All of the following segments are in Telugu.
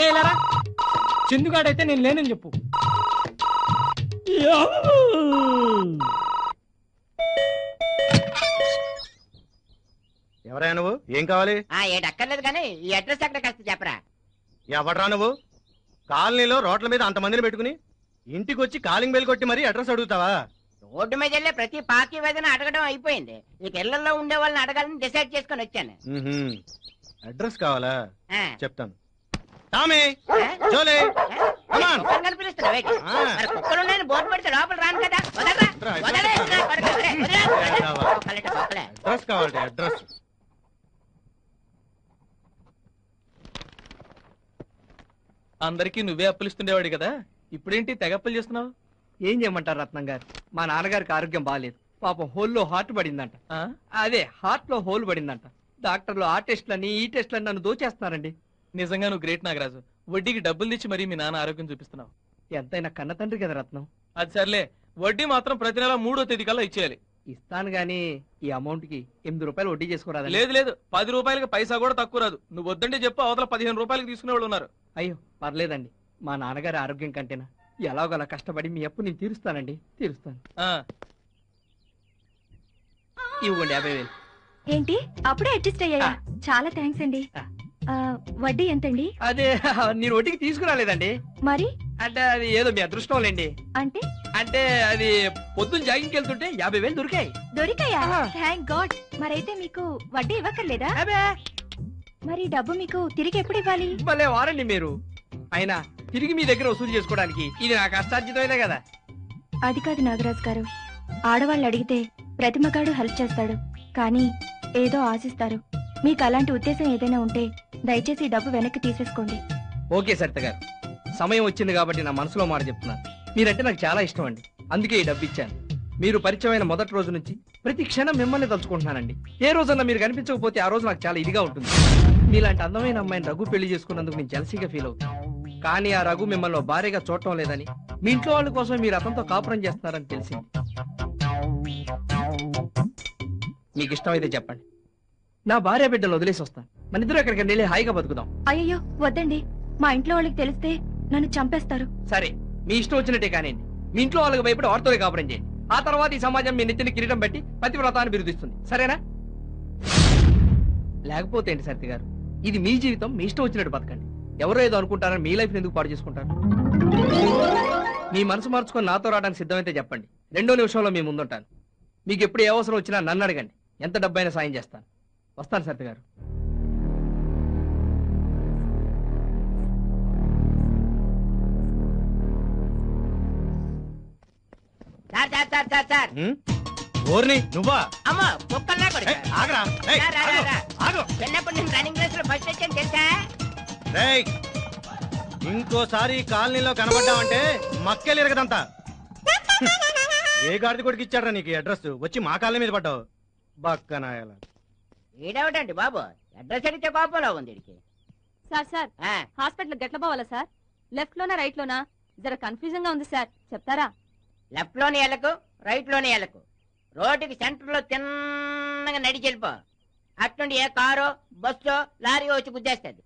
అరే ఇలారా, చందుగాడైతే నేను లేనని చెప్పు. ఎవరా నువ్వు? ఏం కావాలి? ఏటక్కర్లేదు కానీ ఈ అడ్రస్ ఎక్కడ కాస్త చెప్పరా. ఎవడరా నువ్వు? కాలనీలో రోడ్ల మీద అంతమందిని పెట్టుకుని ఇంటికి వచ్చి కాలింగ్ బెల్ కొట్టి మరీ అడ్రస్ అడుగుతావా? రోడ్డు మీద వెళ్ళే ప్రతి పాకి వేదన అడగడం అయిపోయింది. ఇక ఇళ్లలో ఉండే వాళ్ళని అడగాలని డిసైడ్ చేసుకుని వచ్చాను. అడ్రస్ కావాలా? చెప్తాను. కుక్కలున్నాయని బోర్డు పెడితే లోపల రాను కదా. అడ్రస్ కావాలి. అడ్రస్ అందరికీ నువ్వే అప్పులిస్తుండేవాడు కదా, ఇప్పుడేంటి తెగప్పులు చేస్తున్నావు? ఏం చేయమంటారు రత్నం గారు, మా నాన్నగారికి ఆరోగ్యం బాగాలేదు. పాపం హోల్లో హార్ట్ పడిందంట. అదే హార్ట్ లో హోల్ పడిందంట. డాక్టర్లు ఆ టెస్ట్లని ఈ టెస్ట్లని నన్ను దోచేస్తున్నారండి. నిజంగా నువ్వు గ్రేట్ నాగరాజు. వడ్డీకి డబ్బులు తెచ్చి మరీ మీ నాన్న ఆరోగ్యం చూపిస్తున్నావు. ఎంతైనా కన్న తండ్రి కదా రత్నం. అది సర్లే, వడ్డీ మాత్రం ప్రతి నెల 3వ తేదీ కల్లా ఇచ్చేయాలి. ఇస్తాను గానీ ఈ అమౌంట్ కి 8 రూపాయలు వడ్డీ చేసుకోరాదు. లేదు లేదు, 10 రూపాయలకి పైసా కూడా తక్కువ రాదు. నువ్వు వద్దంటే చెప్పు, అవతల 15 రూపాయలకి తీసుకునే వాళ్ళు ఉన్నారు. అయ్యో పర్లేదండి, మా నాన్నగారి ఆరోగ్యం కంటేనా ఎలాగోలా కష్టపడి మీ అప్పు నేను తీరుస్తానండి, తీరుస్తాను. ఇవ్వండి 50,000. ఏంటి అప్పుడే అడ్జస్ట్ అయ్యా? చాలా థ్యాంక్స్ అండి. వడ్డీ ఎంతండి? అదే నేను వడ్డీకి తీసుకురాలేదండి. మరి అంటే అది ఏదో మీ అదృష్టం లేండి. అంటే అంటే అది పొద్దున్న జాగింగ్కి వెళ్తుంటే 50,000 దొరికాయి. దొరికాయా? Thank god. మరైతే మీకు వడ్డీ ఇవ్వక్కర్లేదా? మరి డబ్బు మీకు తిరిగి ఎప్పుడు ఇవ్వాలి? భలే వారండి మీరు. అయినా తిరిగి మీ దగ్గర వసూలు చేసుకోవడానికి ఇది నా కష్టార్జితమైనా కదా. అది కాదు నాగరాజు గారు, ఆడవాళ్ళు అడిగితే ప్రతి మగాడు హెల్ప్ చేస్తాడు, కానీ ఏదో ఆశిస్తారు. మీకు అలాంటి ఉద్దేశం ఏదైనా ఉంటే దయచేసి డబ్బు వెనక్కి తీసేసుకోండి. ఓకే సరిత గారు, సమయం వచ్చింది కాబట్టి నా మనసులో మాట చెప్తున్నాను. మీరంటే నాకు చాలా ఇష్టం అండి, అందుకే ఈ డబ్బు ఇచ్చాను. మీరు పరిచయమైన మొదటి రోజు నుంచి ప్రతి క్షణం మిమ్మల్ని తలుచుకుంటున్నానండి. ఏ రోజన్నా మీరు కనిపించకపోతే ఆ రోజు నాకు చాలా ఇదిగా ఉంటుంది. మీలాంటి అందమైన అమ్మాయిని రఘు పెళ్లి చేసుకున్నందుకు నేను జెలసీగా ఫీల్ అవుతాను. కానీ ఆ రఘు మిమ్మల్ని భార్యగా చూడటం లేదని, మీ ఇంట్లో వాళ్ళ కోసం మీరు అతనితో కాపురం చేస్తున్నారని తెలిసింది. మీకు ఇష్టమైతే చెప్పండి, నా భార్య బిడ్డలు వదిలేసి వస్తాను. మన ఇద్దరు ఎక్కడికి వెళ్ళి హాయిగా బతుకుదాం. అయ్యో వద్దండి, మా ఇంట్లో వాళ్ళకి తెలిస్తే నన్ను చంపేస్తారు. సరే మీ ఇష్టం వచ్చినట్టే కానివ్వండి. మీ ఇంట్లో వాళ్ళకి భయపడి వారితోనే కాపురం చేయండి. ఆ తర్వాత ఈ సమాజం మీ నెత్తిని కిరీటం బట్టి పతివ్రతాన్ని బిరుదిస్తుంది. సరేనా? లేకపోతే ఏంటి సరిత గారు, ఇది మీ జీవితం, మీ ఇష్టం వచ్చినట్టు బతకండి. ఎవరో ఏదో అనుకుంటారని మీ లైఫ్ ఎందుకు పాడు చేసుకుంటారు? మీ మనసు మార్చుకొని నాతో రావడానికి సిద్ధమైతే చెప్పండి, 2వ నిమిషంలో మీ ముందుంటాను. మీకు ఎప్పుడు ఏ అవసరం వచ్చినా నన్ను అడగండి, ఎంత డబ్బైనా సాయం చేస్తాను. వస్తాను సరిత గారు. నువ్వా? అమ్మా కుక్కల్లా కొడుకు. ఆగరా. చిన్నప్పుడు నేను రన్నింగ్ రేస్ లో ఫస్ట్ వచ్చాను తెలుసా? ఇంకోసారి కాలనీలో కనబడ్డావంటే మక్కెలు ఎరగదంతా. ఏ గాడిది కొడుకు ఇచ్చాడ్రా నీకు అడ్రస్? వచ్చి మా కాలనీ మీద పడ్డావు బక్కనాయాల. ఈడవటండి బాబు, అడ్రస్ అడిగితే కోపంలో ఉంది. సార్ సార్ హాస్పిటల్ గట్ల పోవాలా సార్? లెఫ్ట్ లోనా రైట్ లోనా? జర కన్ఫ్యూజన్ గా ఉంది సార్, చెప్తారా? లెఫ్ట్ లోని ఎలకు, రైట్ లోని ఎలకు. రోడ్డుకి సెంటర్ లో తిన్నగా నడిచి వెళ్ళిపో. అట్నుండి ఏ కారో బస్సో లారీ వచ్చి గుద్దేస్తుంది.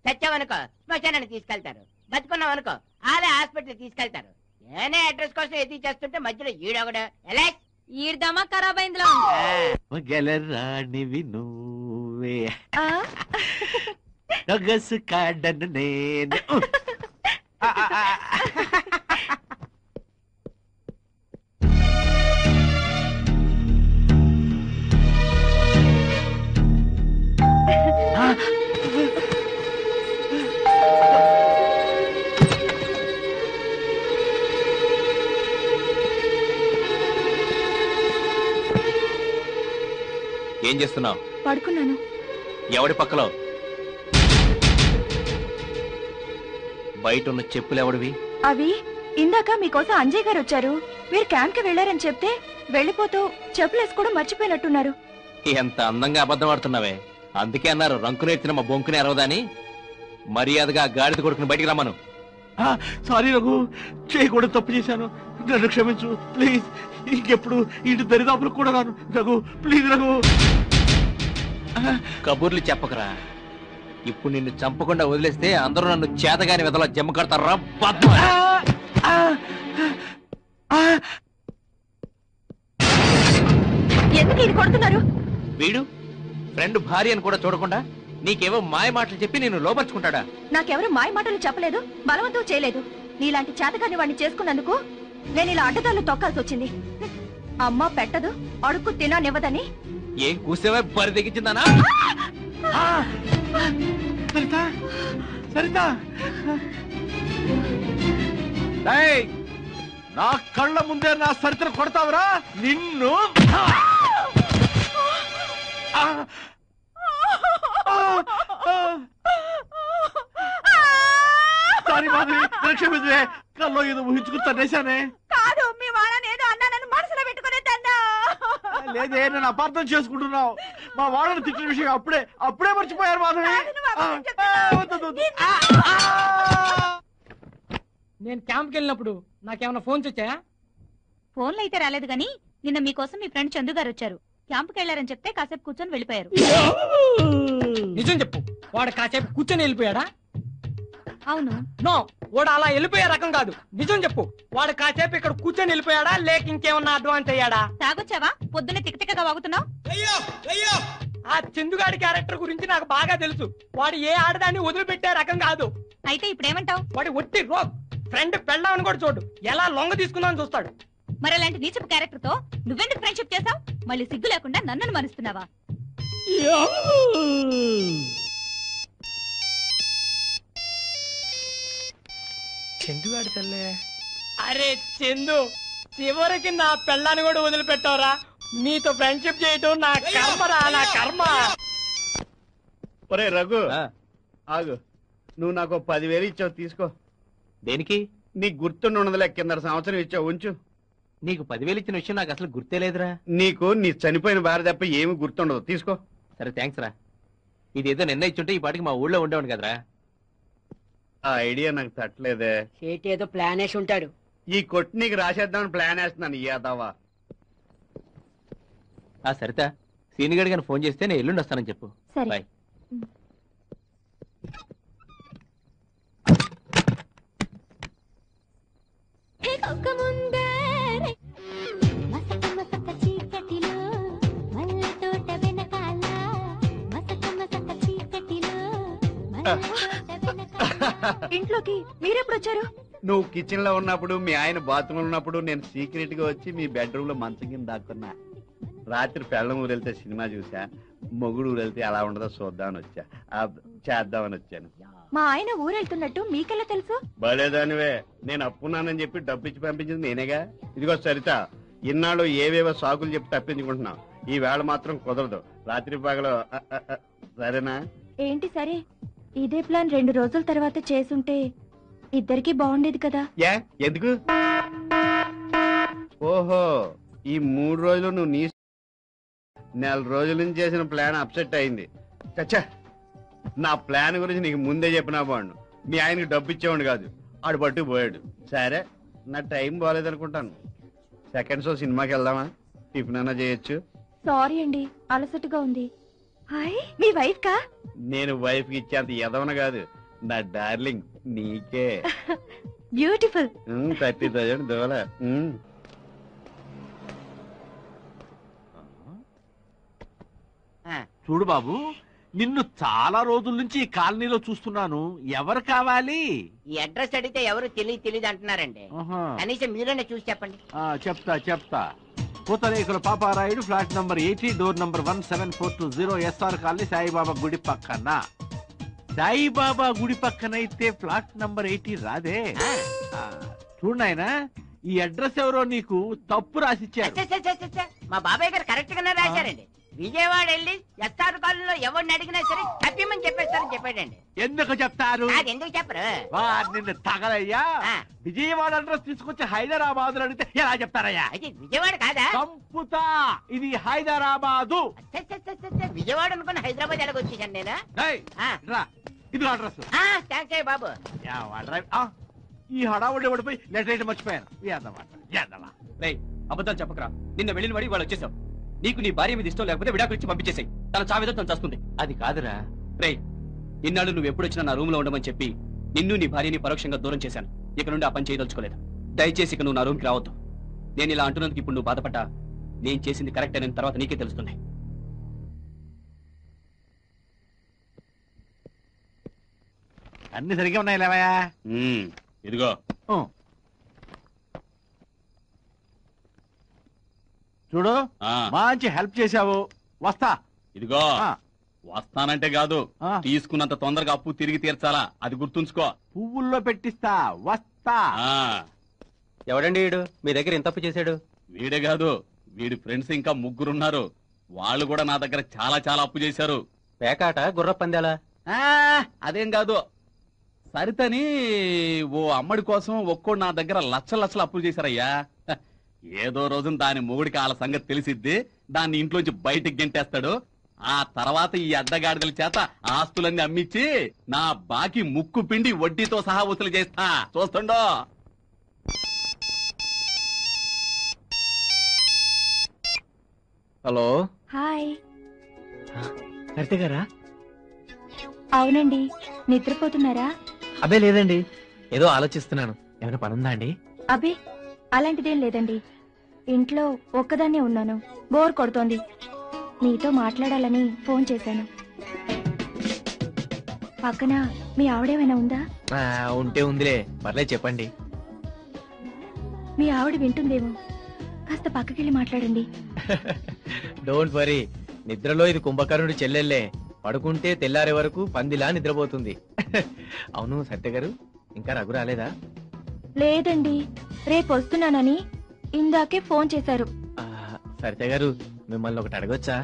చచ్చావనుకో శ్మశానానికి తీసుకెళ్తారు, బతుకున్నావనుకో ఆలే హాస్పిటల్ తీసుకెళ్తారు. నేనే అడ్రస్ కోసం ఎదుగు చేస్తుంటే మధ్యలో ఈడొకడు ఎలా ఈడదామా ఖరాబ్ అయిందిలో కాడను నేను. ఏం చేస్తున్నావు? పడుకున్నాను. ఎవడి పక్కలో? బయట ఉన్న చెప్పులు ఎవడివి? అవి ఇందాక మీకోసం అంజయ్ గారు వచ్చారు. మీరు క్యాంప్ కి వెళ్లారని చెప్తే వెళ్ళిపోతూ చెప్పులు వేసుకోవడం మర్చిపోయినట్టున్నారు. ఎంత అందంగా అబద్ధం ఆడుతున్నావే. అందుకే అన్నారు రంకునెత్తిన మా బొంకుని అరవదని. మర్యాదగా గాడిద కొడుకుని బయటికి రమ్మను. సారీ రఘు, చేయకూడదు, తప్పు చేశాను, నన్ను క్షమించు ప్లీజ్. ఇంకెప్పుడు ఇంటి దరిదాపులకు కూడా రాను రఘు, ప్లీజ్ రఘు. కబుర్లు చెప్పకరా. ఇప్పుడు నిన్ను చంపకుండా వదిలేస్తే అందరూ నన్ను చేతగాని వెదలా జమ్మ కడతారా పద్మ. ఎందుకు ఇది కొడుతున్నారు? వీడు ఫ్రెండ్ భార్య అని కూడా చూడకుండా నీకేవో మాయ మాటలు చెప్పి నేను లోపరుచుకుంటాడా? నాకెవరు మాయ మాటలు చెప్పలేదు, బలవంతం చేయలేదు. నీలాంటి చేతకాని వాడిని చేసుకున్నందుకు నేను ఇలా అడ్డదారులు తొక్కాల్సి వచ్చింది. అమ్మ పెట్టదు, అడుక్కు తిననివ్వదని. ఏం కూసేవా బరి తెగించిందానా? సరిత సరిత ఏయ్, నా కళ్ళ ముందే నా సరితను కొడతావురా నిన్ను. సారీ మాధవి, క్షమించే. కల్లో ఏదో ఊహించుకుని తన్నేశానే. కాదు, మీ వాళ్ళని ఏదో అన్నానని మనసులో పెట్టుకునే తన్నా. లేదే, నేను అపార్థం చేసుకుంటున్నావు. మా వాళ్ళని తిట్టిన విషయం అప్పుడే మర్చిపోయారు మాధవి. నేను క్యాంప్కి వెళ్ళినప్పుడు నాకేమైనా ఫోన్స్ వచ్చాయా? ఫోన్లు అయితే రాలేదు గానీ నిన్న మీకోసం మీ ఫ్రెండ్ చందు గారు వచ్చారు. క్యాంపుకి వెళ్లారని చెప్తే కాసేపు కూర్చొని వెళ్ళిపోయారు. నిజం చెప్పు, వాడు కాసేపు కూర్చొని వెళ్ళిపోయాడా? అవును. నో, వాడు అలా వెళ్ళిపోయే రకం కాదు. నిజం చెప్పు, వాడు కాసేపు ఇక్కడ కూర్చొని వెళ్ళిపోయాడా లేక ఇంకేమన్నా అడ్వాన్స్ అయ్యాడా? తాగొచ్చావా? పొద్దున్నే తిక్కతిక్కగా వాగుతున్నావు. ఆ చందుగాడి క్యారెక్టర్ గురించి నాకు బాగా తెలుసు. వాడు ఏ ఆడదాన్ని వదిలిపెట్టే రకం కాదు. అయితే ఇప్పుడేమంటావు? వాడి ఒట్టి రోగ్. ఫ్రెండ్ పెళ్ళామని కూడా చూడు, ఎలా లొంగ తీసుకుందామని చూస్తాడు. మరి అలాంటి నీచపు క్యారెక్టర్ తో నువ్వెందుకు ఫ్రెండ్షిప్ చేసావు? మళ్ళీ సిగ్గు లేకుండా నన్ను మరుస్తున్నావా? చందుగాడి తల్లే. అరే చందు, చివరికి నా పెళ్ళాన్ని కూడా వదిలిపెట్టావురా. నీతో ఫ్రెండ్షిప్ చేయటం నా కర్మరా, నా కర్మ. ఒరే రఘు, ఆ, ఆగు. నువ్వు నాకు 10,000 ఇచ్చావు, తీసుకో. దేనికి? నీకు గుర్తుండి ఉండదులే, కింద సంవత్సరం ఇచ్చావు, ఉంచు. నీకు 10,000 ఇచ్చిన విషయం నాకు అసలు గుర్తే లేదురా. నీకు నీ చనిపోయిన భార్య తప్ప ఏమి గుర్తుండదు, తీసుకో. సరే థ్యాంక్స్ రా. ఇదేదో నిన్న ఇచ్చుంటే ఈ పాటికి మా ఊళ్ళో ఉండేవాడు కదరా. ఆ ఐడియా నాకు తట్టలేదే. చేతి ఏదో ప్లాన్ వేసి ఉంటాడు. ఈ కొట్టు నీకు రాసేద్దామని ప్లాన్ వేస్తున్నాను. యాదవా. ఆ సరిత, సీనిగడ్ గారిని ఫోన్ చేస్తే నేను ఎల్లుండి వస్తానని చెప్పు. సరే. బాయ్. ఇంట్లోకి మీరెప్పుడు వచ్చారు? నువ్వు కిచెన్ లో ఉన్నప్పుడు, మీ ఆయన బాత్రూమ్ లో ఉన్నప్పుడు నేను సీక్రెట్ గా వచ్చి మీ బెడ్రూమ్ లో మంచం కింద దాక్కున్నా. రాత్రి పెళ్ళం ఊరెళ్తే సినిమా చూసా, మొగుడు ఊరెళ్తే అలా ఉండదో చూద్దామని వచ్చా, చేద్దామని వచ్చాను. మా ఆయన ఊరెళ్తున్నట్టు మీకెలా తెలుసు? బలేదానివే, నేను అప్పున్నానని చెప్పి డబ్బు ఇచ్చి పంపించింది నేనేగా. ఇదిగో సరిత, ఇన్నాళ్ళు ఏవేవో సాకులు చెప్పి తప్పించుకుంటున్నావు. ఈ వేళ మాత్రం కుదరదు. రాత్రి పగలు సరేనా? ఏంటి సరే? ఇదే ప్లాన్ 2 రోజుల తర్వాత చేసుంటే ఇద్దరికి బాగుండేది కదా. ఎందుకు? ఓహో, ఈ 3 రోజులు నువ్వు నీ నెల రోజుల నుంచి చేసిన ప్లాన్ అప్సెట్ అయింది. చచ్చా, నా ప్లాన్ గురించి నీకు ముందే చెప్పినా బాగుండు. మీ ఆయనకి డబ్బు ఇచ్చేవాడు కాదు, ఆడు పట్టుకుపోయాడు. సరే, నా టైం బాగాలేదనుకుంటాను. సెకండ్ షో సినిమాకి వెళ్దామా? టిఫిన్ అన్నా చేయొచ్చు. సారీ అండి, అలసటగా ఉంది. హాయ్, మీ వైఫ్ కా? నేను వైఫ్ కి ఇచ్చేంత ఎదవన కాదు, నా డార్లింగ్ నీకే. బ్యూటిఫుల్. 30,000 దోల. చూడు బాబు, నిన్ను చాలా రోజుల నుంచి ఈ కాలనీలో చూస్తున్నాను. ఎవరు కావాలి? ఈ అడ్రస్ అడిగితే ఎవరు తెలియదు అంటున్నారండి. ఆహా. కనీసం మీరైనా చూసి చెప్పండి. చెప్తా. పూతరేకుల Paparayudu, flat number 80, door number 17420, SR colony, Saibaba గుడి పక్కన. సాయిబాబా గుడి పక్కనైతే ఫ్లాట్ నంబర్ 80 రాదే. చూడు నాయనా, ఈ అడ్రస్ ఎవరో నీకు తప్పు రాసిచ్చారు. మా బాబాయ్ గారు కరెక్ట్ గానే రాశారండి. విజయవాడ వెళ్ళి ఎస్ఆర్ కాలనీలో ఎవరిని అడిగినా సరే తప్పిమని చెప్పేస్తారని చెప్పాడండి. ఎందుకు చెప్తారు? అది ఎందుకు చెప్పరు? నిన్ను తగలయ్యా. విజయవాడ అడ్రస్ తీసుకొచ్చి హైదరాబాద్ అడిగితే ఎలా చెప్తారయ్యా? అయితే విజయవాడ కాదా? సంపుతా, ఇది హైదరాబాదు. విజయవాడ అనుకుని హైదరాబాద్ ఎలాగొచ్చేసాను నేను. ఇది అడ్రస్. థ్యాంక్స్ అయ్య బాబు. ఈ హడావుడి పడిపోయి లెటర్ మర్చిపోయాను. అబద్ధాలు చెప్పకరా. నిన్న వెళ్ళిన వాడి వాళ్ళు వచ్చేసావు. నీకు నీ భార్య మీద ఇష్టం లేకపోతే విడాకులు ఇచ్చి పంపించేసాయి. తన చావేదో తను చేస్తుంది. అది కాదురా. రేయ్, ఇన్నాళ్ళు నువ్వు ఎప్పుడు వచ్చినా నా రూమ్ లో ఉండమని చెప్పి నిన్ను నీ భార్యని పరోక్షంగా దూరం చేశాను. ఇక నుండి ఆ పని చేయదలుచుకోలేదు. దయచేసి ఇక నువ్వు నా రూమ్కి రావద్దు. నేను ఇలా అంటున్నందుకు ఇప్పుడు నువ్వు బాధపడ్డా నేను చేసింది కరెక్ట్ అయిన తర్వాత నీకే తెలుస్తుంది. అన్ని సరిగ్గా ఉన్నాయి లేవయ్యా. ఇదిగో చూడు, మంచి హెల్ప్ చేశావు. వస్తా. ఇదిగో వస్తానంటే కాదు, తీసుకున్నంత తొందరగా అప్పు తిరిగి తీర్చాలా, అది గుర్తుంచుకో. పువ్వుల్లో పెట్టిస్తా. వస్తా. ఎవడండి వీడు మీ దగ్గర ఎంత అప్పు చేశాడు? వీడే కాదు, వీడి ఫ్రెండ్స్ ఇంకా 3 ఉన్నారు. వాళ్ళు కూడా నా దగ్గర చాలా చాలా అప్పు చేశారు. పేకాట, గుర్ర పందాలా? అదేం కాదు, సరితని ఓ అమ్మడి కోసం ఒక్కోడు నా దగ్గర లక్షలు అప్పులు చేశారయ్యా. ఏదో రోజున దాని మొగుడికి వాళ్ళ సంగతి తెలిసిద్ది, దాన్ని ఇంట్లోంచి బయటికి గెంటేస్తాడు. ఆ తర్వాత ఈ అడ్డగాడిదల చేత ఆస్తులన్నీ అమ్మిచ్చి నా బాకీ ముక్కు పిండి వడ్డీతో సహా వసూలు చేస్తా. చూస్తుండో. హలో. హాయ్. సరిత గారా? అవునండి. నిద్రపోతున్నారా? అబ్బే లేదండి, ఏదో ఆలోచిస్తున్నాను. ఏమైనా పనుందా అండి? అబ్బే అలాంటిదేం లేదండి. ఇంట్లో ఒక్కదాన్నే ఉన్నాను, బోర్ కొడుతోంది. మీతో మాట్లాడాలని ఫోన్ చేశాను. పక్కన మీ ఆవిడేమైనా ఉందా? ఉంటే ఉందిలే, పర్లేదు చెప్పండి. మీ ఆవిడ వింటుందేమో, కాస్త పక్కకెళ్ళి మాట్లాడండి. డోంట్ వరీ, నిద్రలో ఇది కుంభకర్ణుడి చెల్లెల్లే. పడుకుంటే తెల్లారే వరకు పందిలా నిద్రపోతుంది. అవును సత్య గారు, ఇంకా రఘు రాలేదా? లేదండి, రేపు వస్తున్నానని ఇందాకే ఫోన్ చేశారు. సరిత గారు, మిమ్మల్ని ఒకటి అడగొచ్చా?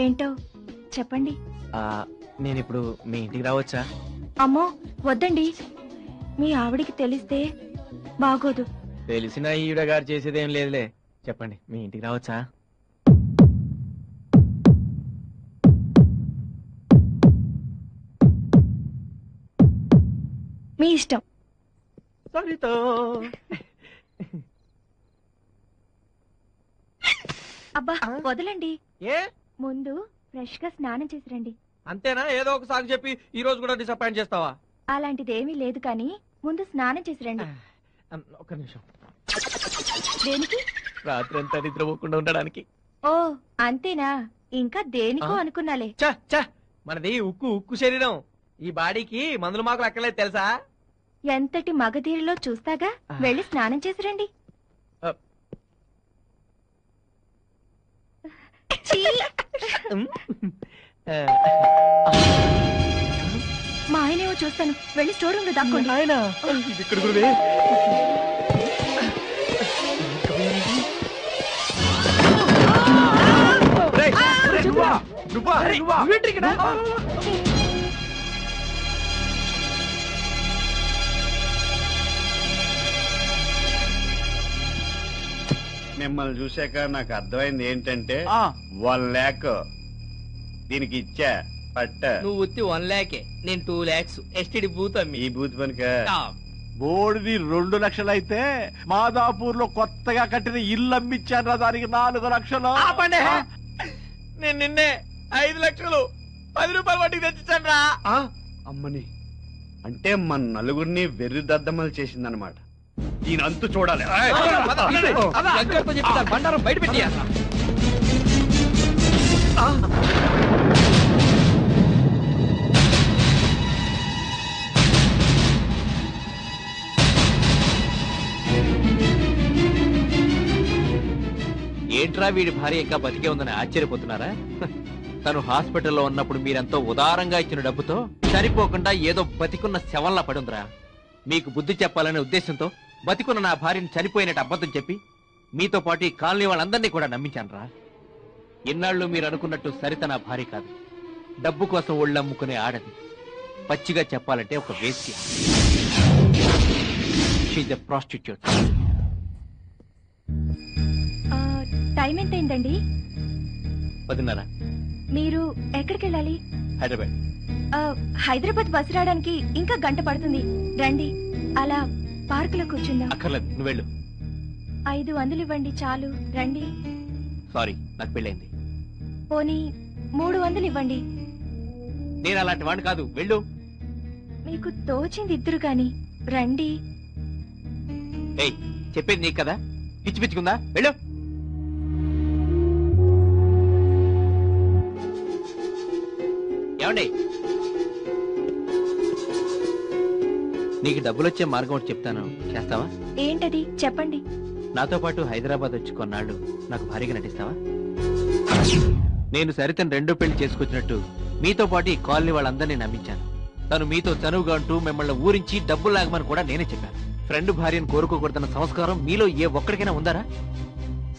ఏంటో చెప్పండి. నేనిప్పుడు మీ ఇంటికి రావచ్చా? అమ్మో వద్దండి, మీ ఆవిడికి తెలిస్తే బాగోదు. తెలిసిన ఈవిడ గారు చేసేదేం లేదులే. చెప్పండి, మీ ఇంటికి రావచ్చా? మీ ఇష్టం. సరితో అబ్బా వదలండి. ఏ ముందు ఫ్రెష్ గా స్నానం చేసి రండి. అంతేనా? ఏదో ఒక సాగు చెప్పి ఈ రోజు కూడా డిసప్పాయింట్ చేస్తావా? అలాంటిదేమీ లేదు కానీ ముందు స్నానం చేసి రండి. ఒక్క నిమిషం. దేనికి? రాత్రి అంతా నిద్రపోకుండా ఉండడానికి. ఓ అంతేనా? ఇంకా దేనికో అనుకున్నాలే. మనది ఉక్కు శరీరం. ఈ బాడీకి మందులు మాకు అక్కర్లేదు తెలుసా? ఎంతటి మగధీరిలో చూస్తాగా, వెళ్ళి స్నానం చేసి రండి. మా ఆయనేమో చూస్తాను, వెళ్ళి స్టోర్ రూమ్ లో దాక్కోండి. ఆయన మిమ్మల్ని చూశాక నాకు అర్థమైంది ఏంటంటే 1 lakh దీనికి ఇచ్చా పట్ట. నువ్వు ఉత్తి 1 lakh, నేను 2 lakhs ఎస్టిడి బూత్ అమ్మి. ఈ బూత్ పనిక బోర్డుది 2 లక్షలైతే మాదాపూర్ లో కొత్తగా కట్టిన ఇల్లు అమ్మిచ్చాను రా, దానికి 4 లక్షలు. నేను నిన్నే 5 లక్షలు 10 రూపాయలు వడ్డీకి తెచ్చిచ్చాను రా. అమ్మని అంటే మన నలుగురిని వెర్రి దద్దమ్మలు చేసిందనమాట. దీని అంతు చూడాలి. బండారం బయట పెట్టి ఏంట్రా వీడి భార్య ఇంకా బతికే ఉందని ఆశ్చర్యపోతున్నారా? తను హాస్పిటల్లో ఉన్నప్పుడు మీరెంతో ఉదారంగా ఇచ్చిన డబ్బుతో చనిపోకుండా ఏదో బతికున్న శవంలా పడుందిరా. మీకు బుద్ధి చెప్పాలనే ఉద్దేశంతో బతికున్న నా భార్యను చనిపోయినట్టు అబద్ధం చెప్పి మీతో పాటు ఈ కాలనీ వాళ్ళందరినీ కూడా నమ్మించానురా. ఇన్నాళ్ళు మీరు అనుకున్నట్టు సరిత నా భార్య కాదు, డబ్బు కోసం ఒళ్ళమ్ముకునే ఆడది. పచ్చిగా చెప్పాలంటే ఒక వేశ్య. She's a prostitute. టైం ఎంతైందండి? 10:30. మీరు ఎక్కడికి వెళ్ళాలి? హైదరాబాద్. హైదరాబాద్ బస్సు రావడానికి ఇంకా గంట పడుతుంది. రండి, అలా పార్కులో కూర్చుందాం. అక్కర్లేదు, నువ్వు వెళ్ళు. 500 ఇవ్వండి చాలు. రండి. సారీ, నాకు పెళ్ళైంది. పోనీ 300 ఇవ్వండి. నేను అలాంటి వాడిని కాదు, వెళ్ళు. మీకు తోచింది ఇద్దరు గాని రండి. ఏయ్ చెప్పేది నీకు కదా, పిచ్చి పిచ్చుకుందా? వెళ్ళు. ఏమండి, నీకు డబ్బులు వచ్చే మార్గం ఒకటి చెప్తాను, చేస్తావా? ఏంటది చెప్పండి. నాతో పాటు హైదరాబాద్ వచ్చి కొన్నాళ్ళు నాకు భారీగా నటిస్తావా? నేను సరితను రెండో పెళ్లి చేసుకొచ్చినట్టు మీతో పాటు ఈ కాలనీ వాళ్ళందరినీ నమ్మించాను. తను మీతో చనువుగా అంటూ మిమ్మల్ని ఊరించి డబ్బులు లాగమని కూడా నేనే చెప్పాను. ఫ్రెండ్ భార్యను కోరుకోకూడదన్న సంస్కారం మీలో ఏ ఒక్కడికైనా ఉందారా?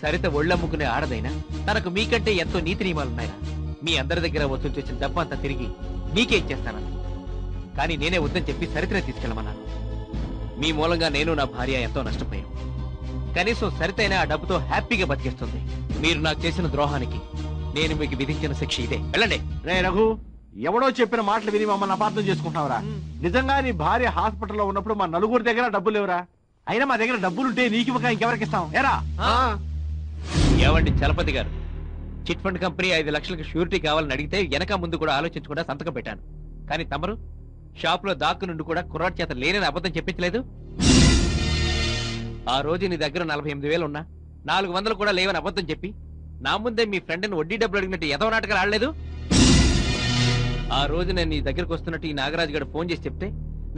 సరిత ఒళ్ళమ్ముకునే ఆడదైనా తనకు మీకంటే ఎంతో నీతి నియమాలున్నాయా? మీ అందరి దగ్గర వసూలు చేసిన డబ్బు అంతా తిరిగి మీకే ఇచ్చేస్తానని, కానీ నేనే వద్దని చెప్పి సరితనే తీసుకెళ్ళమన్నాను. మీ మూలంగా నేను నా భార్య ఎంతో నష్టపోయాం. కనీసం సరితైనా ఆ డబ్బుతో హ్యాపీగా బతికేస్తుంది. మీరు నాకు చేసిన ద్రోహానికి నేను మీకు విధించిన శిక్ష ఇదే. వెళ్ళండి. రే రఘు, ఎవడో చెప్పిన మాటలు విని మమ్మల్ని అపార్థం చేసుకుంటున్నావురా? నిజంగా నీ భార్య హాస్పిటల్లో ఉన్నప్పుడు మా నలుగురి దగ్గర డబ్బులు లేవురా. అయినా మా దగ్గర డబ్బులుంటే నీకు ఇవ్వక ఇంకెవరికి ఇస్తాం? ఏరా ఏవండి చలపతి గారు, చిట్ ఫండ్ కంపెనీ 5 లక్షలకు షూరిటీ కావాలని అడిగితే వెనక ముందు కూడా ఆలోచించకుండా సంతకం పెట్టాను. కానీ తమరు షాప్ లో దాక్కు నుండి కూడా కుర్రాడి చేత లేనని అబద్ధం చెప్పించలేదు. ఆ రోజు నీ దగ్గర 48,000 ఉన్నా 400 కూడా లేవని అబద్ధం చెప్పి నా ముందే మీ ఫ్రెండ్ని వడ్డీ డబ్బులు అడిగినట్టు ఎదవ నాటకాలు ఆడలేదు. ఆ రోజు నేను నీ దగ్గరకు వస్తున్నట్టు ఈ నాగరాజు గారు ఫోన్ చేసి చెప్తే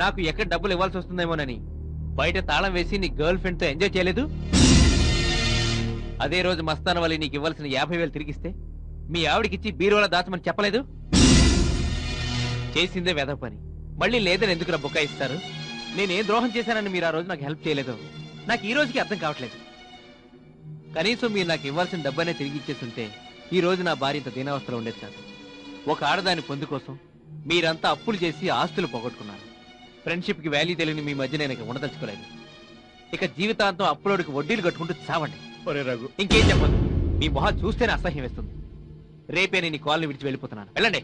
నాకు ఎక్కడ డబ్బులు ఇవ్వాల్సి వస్తుందేమోనని బయట తాళం వేసి నీ గర్ల్ ఫ్రెండ్ తో ఎంజాయ్ చేయలేదు. అదే రోజు మస్తాన వల్ల నీకు ఇవ్వాల్సిన 50,000 తిరిగిస్తే మీ ఆవిడకిచ్చి బీరువాలో దాచమని చెప్పలేదు. చేసిందే వెధ పని, మళ్ళీ లేదని ఎందుకు బుక్క ఇస్తారు? నేనేం ద్రోహం చేశానని మీరు ఆ రోజు నాకు హెల్ప్ చేయలేదు. నాకు ఈ రోజుకి అర్థం కావట్లేదు. కనీసం మీరు నాకు ఇవ్వాల్సిన డబ్బనే తిరిగి ఇచ్చేస్తుంటే ఈ రోజు నా భార్య ఇంత దీనావస్థలో ఉండేది కాదు. ఒక ఆడదాని పొందు కోసం మీరంతా అప్పులు చేసి ఆస్తులు పోగొట్టుకున్నారు. ఫ్రెండ్షిప్ కి వాల్యూ తెలియని మీ మధ్య నేను ఇక ఉండదలుచుకోలేదు. ఇక జీవితాంతం అప్పులోడికి వడ్డీలు కట్టుకుంటూ చావండి. ఇంకేం చెప్పదు. మీ మొహం చూస్తేనే అసహ్యం వేస్తుంది. రేపే నేను ఈ కాలనీ విడిచి వెళ్ళిపోతున్నాను. వెళ్ళండి.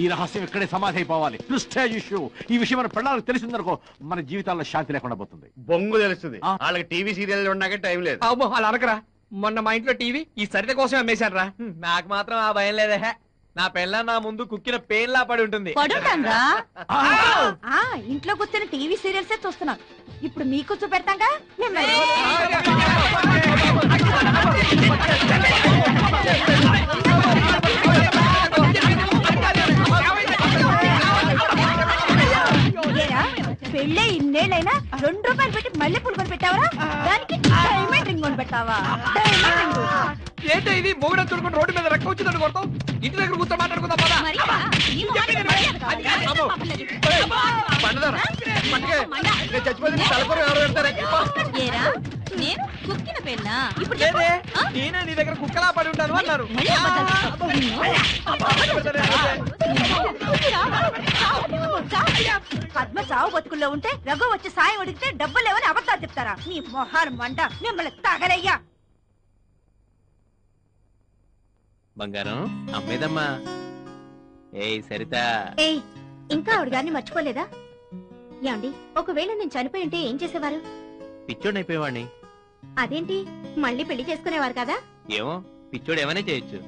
ఈ రహస్యం ఇక్కడే సమాధి అయిపోవాలి. Prestige issue. ఈ విషయం మన పిల్లలకు తెలిసిందనుకో మన జీవితాల్లో శాంతి లేకుండా పోతుంది. బొంగు తెలుస్తుంది. వాళ్ళకి టీవీ సీరియల్ ఉన్నాక టైం లేదు. అలా అనకరా. మొన్న మా ఇంట్లో టీవీ ఈ సరిత కోసం అమ్మేశాను రా. నాకు మాత్రం ఆ భయం లేదే. నా పెళ్ళ నా ముందు కుక్కిన పేన్లా పడి ఉంటుంది. ఇంట్లో కూర్చొని టీవీ సీరియల్సే చూస్తున్నాం. ఇప్పుడు మీకు చూపెడతాగా. పెళ్ళే ఇన్నేళ్ళైనా 2 రూపాయలు పెట్టి మళ్ళీ పూలు కొని పెట్టావరా? దానికి డైమండ్ రింగ్ కొని పెట్టావా? ఏంటో ఇది మొగుడు చూడుకుని రోడ్డు మీద రెక్క వచ్చిందని కొడతాం. ఇంటి దగ్గర కూర్చొని మాట్లాడుకుందాం. నేను కుక్కిన పెళ్ళా? ఇప్పుడు నేనే నీ దగ్గర కుక్కలా పడి ఉంటాను అన్నారు. పద్మ చావు బతుకుల్లో ఉంటే రఘు వచ్చి సాయం అడిగితే డబ్బులు లేవని అబద్ధాలు చెప్తారా? నీ మొహాలు మంట, మిమ్మల్ని తగలయ్యా. బంగారం అమ్మేదమ్మా. ఏయ్ సరిత, ఇంకా ఆవిడ గారిని మర్చిపోలేదా? ఏమండి, ఒకవేళ నేను చనిపోయి ఉంటే ఏం చేసేవారు? పిచ్చోడు అయిపోయేవాడిని. అదేంటి, మళ్ళీ పెళ్లి చేసుకునేవారు కదా? ఏమో, పిచ్చోడు ఏమైనా చేయొచ్చు.